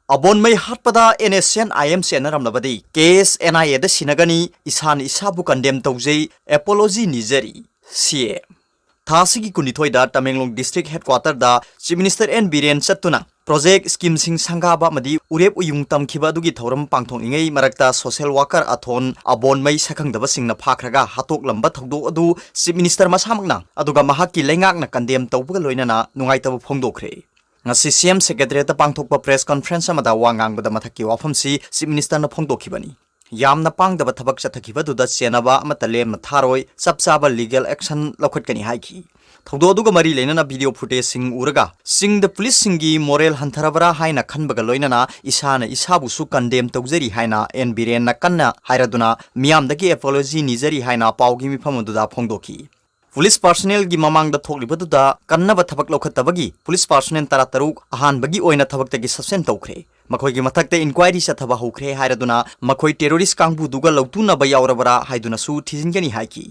Abon may hatpada NSN IMC naramnabadi case NIA da sinagani isan isabu condemn tawjay apology nizari CA Thasigi kunithoi da Tamenglong District Headquarter da Chief Minister N Biren Chattuna project scheme sing sangaba madi urep uyung tamkhiba dugi thoram pangthoningei marakta social worker athon abon mai sakhangdaba singna phakhraga hatok lamba thogdo adu Chief Minister masamakna aduga mahakki lengak na condemn tawbuga loinana nungaitaba phongdokre ngasi CM Secretariat pangthokpa press conference amada wangangbada mathakki wafamsi Chief Minister na phongdokhibani yamna pangdaba thabak chathakibadуда chenaba amata lemna tharoi chapchaba legal action lokhatkani haiki thogdo aduga mari leinana video footage sing uraga sing the police singi moral hantharabara haina khanbaga loinana isana isabu su condemn tawjari haina en biren na kanna hairaduna miyamdagi apology nizari haina pawgi mifamaduda phongdokhi Police personnel gi mamang da thokli baduda kannaba thabak lokhatabagi police personnel tarataruk ahan bagi oina thabak tagi suspend tawkhre makhoi gi mathakte inquiry sa thaba hokre hairaduna makhoi terrorist kangbu duga lautuna ba yaurabara haiduna su thijingani haiki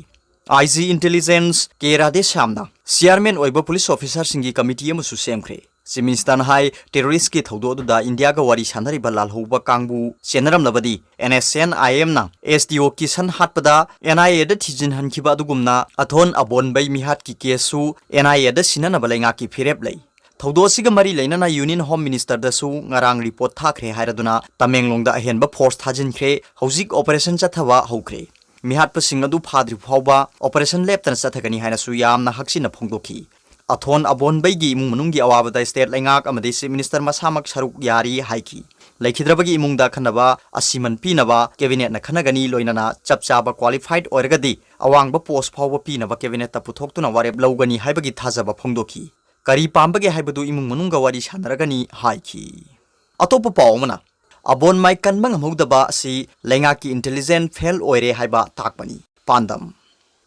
IG intelligence ke rade shamna chairman oiba police officer singi committee amusu semkhre Chief Minister hai terrorist ki thodo da India ga wari sanari balal hoba kangbu senaram nabadi NSN IM na SDO kisan hatpada NIA da thijin hankhiba dugumna athon abon bai mihat ki kesu NIA da sinana balenga ki phirep lei thodo siga mari leinana Union Home Minister da su ngarang report thakre hairaduna Tamenglong da ahenba force thajin khre hojik operation chathawa hokre mihat pa singadu phadri phawba operation lab tan chathagani haina su yamna haksina phongdokhi Athon abon baigi imung manunggi awabada state lengak amadi Chief Minister masamak saruk yari haiki laikhidrabagi imung da khanaba asiman pinaba cabinet na khanagani loinana chapchaba qualified oirgadi awangba post phawba pinaba cabinet ta puthoktuna warep lawgani haibagi thajaba phongdokhi kari pambage haibadu imung manungga wari sanaragani haiki atopa pawmana abon mai kanbang amudaba si lengaki intelligent fail oire haiba takpani pandam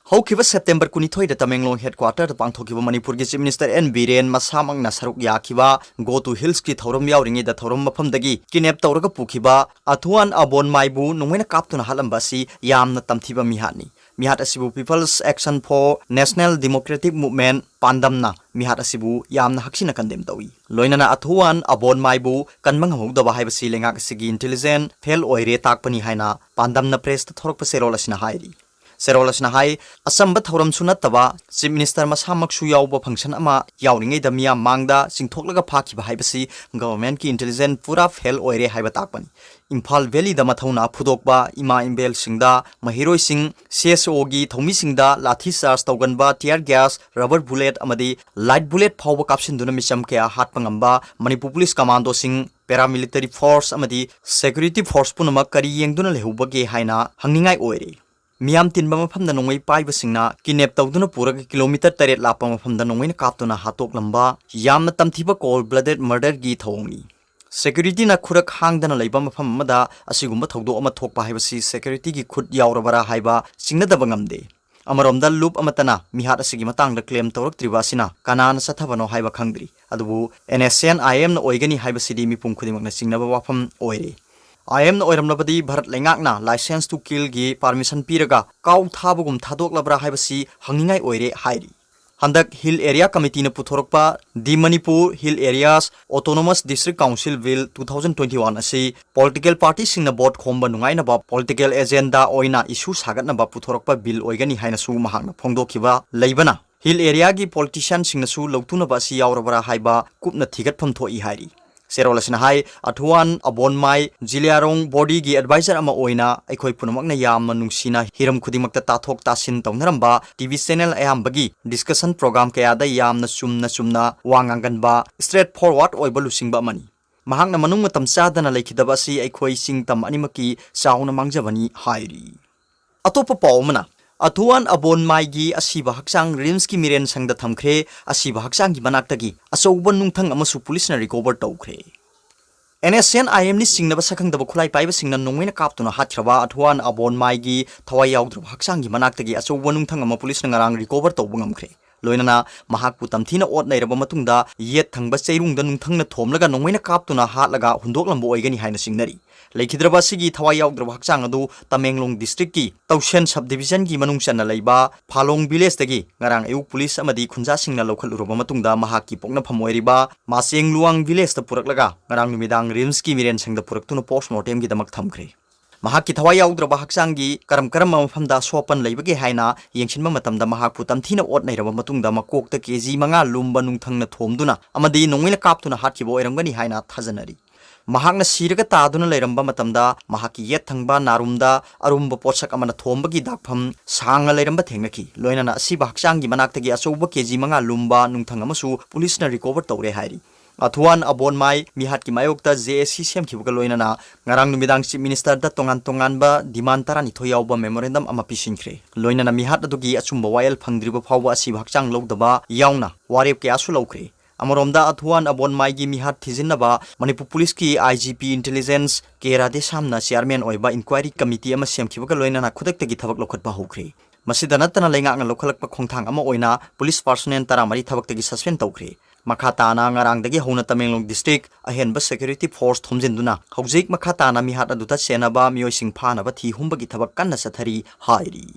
Haukiba September kunithoi da Tamenglong headquarter pangthokiba Manipur gi Chief Minister N Biren masamang na saruk yakiba go to hills ki thorom yawringi da thorom mafam dagi kinep tawraga pukhiba athuan abon maibu nungmena kaptuna halamba si yamna tamthiba mihani mihat asibu People's Action for National Democratic Movement pandamna mihat asibu yamna haksina kandem dawi loinana athuan abon maibu kanmang hamudaba haibasi lengak sigi intelligent fail oire takpani haina pandamna press ta thorok pa serol asina hairi Serolasna hai asamba thoram sunataba Chief Minister masamak su yawba function ama yawringai da miya mangda singthoklaga phakhiba haibasi government ki intelligent pura fail oire haiba takpani Imphal Valley da mathona phudokba ima imbel singda mahiroi sing CSO gi thomi singda lathi charge tawganba tear gas rubber bullet amadi light bullet phawba kapsin duna misam kya hatpangamba Manipur Police Commando sing paramilitary force amadi security force punama kari yengduna lehubage haina hangningai oire Miam tinba mafamda nongwai paiba singna kinep tawduna puraga kilometer taret lapa mafamda nongwai na kaptuna hatok lamba yamna tamthiba cold blooded murder gi thawngni security na khurak hangdana leiba mafam amada asigumba thawdo ama thokpa haibasi security gi khut yawrabara haiba singnadaba ngamde amaromda loop amatana mihat asigi matangda claim tawrak tribasina kanana sathabano haiba khangdri adubu NSN IM na oigani haibasidi mipum khudimakna singnaba wafam oire IM na oiramnabadi Bharat lengakna license to kill gi permission piraga kaw thabugum thadok labra haibasi hangingai oire hairi handak hill area committee na puthorokpa the Manipur Hill Areas Autonomous District Council Bill 2021 asi political party singna board khomba nungai na ba political agenda oina issue sagat na ba puthorokpa bill oigani haina su mahakna phongdokhiba leibana hill area gi politician singna su lawtuna ba si yawrabara haiba kupna thigat pham thoi hairi Serolasna hai athuan abon mai Jiliarong body gi advisor ama oina aikhoi punamakna yamna nungsina hiram khudimakta tathok tasin tawnaramba TV channel ayambagi discussion program kaya da yamna chumna wanganganba straightforward oiba lusingba mani mahakna manung matam chadana leikhidaba si aikhoi singtam animaki sauna mangjabani hairi atopa pawmana Athuan abon maigi asiba haksang rims ki miren sangda thamkhre asiba haksang gi manaktagi asoban nungthang amasu police na recover tawkhre NSN IM ni singnaba sakhangdaba khulai paiba singna nongmena kaptuna hathraba athuan abon maigi thawai yaudru haksang gi manaktagi asoban nungthang ama police na ngarang recover tawbungam khre loinana mahakpu tamthina ot nairaba matungda yet thangba cheirungda nungthangna thomlaga nongmaina kaptuna hatlaga hundoklambo oigani haina singnari leikidraba sigi thawai yaugdraba hakchang adu Tamenglong district ki Tausen subdivision gi manung chana leiba Phalong village tagi ngarang ayuk police amadi khunja singna lokhaluruba matungda mahakki pokna phamoiriba Maseng Luang village ta puraklaga ngarang numidang rims ki miren sangda puraktuna postmortem gi damak thamkhre mahakki thawai yaugdraba hakchanggi karam mafamda sopan leibage haina yengsinba matamda mahakpu tamthina ot nairaba matungda makokta kg 5 lumba nungthangna thomduna amadi nongmina kaptuna hatkibo oirangani haina thajanari mahakna siraga taduna leiramba matamda mahakki yet thangba narumda arumba posak amana thombagi dakpham sanga leiramba thengnaki loinana asiba hakchanggi manaktagi achouba kg 5 lumba nungthang amasu police na recover tawre hairi Athuan abon mai mihat ki mayokta JSC sem khibuga loinana ngarang numidang chief minister da tongan ba demand tarani thoyawba memorandum ama pisinkhre loinana mihat adugi achumba wail phangdriba phawba asi bhakchang logdaba yauna warep ke asu lawkhre Amoromda Athuan abon mai gi mihat thijinnaba Manipur police ki IGP intelligence Kerade samna chairman oiba inquiry committee ama semkhibuga loinana khudaktagi thabak lokhatba hokre masida natana lenga lokhalakpa khongthang ama oina police personnel taramari thabaktagi suspend tawkhre Makhatana ngarangdagi hona Tamenglong district ahenba security force thomjinduna hawjik makhatana mihat aduta chenaba miyoi sing phanaba thi humbagi thabak kanna sathari hairi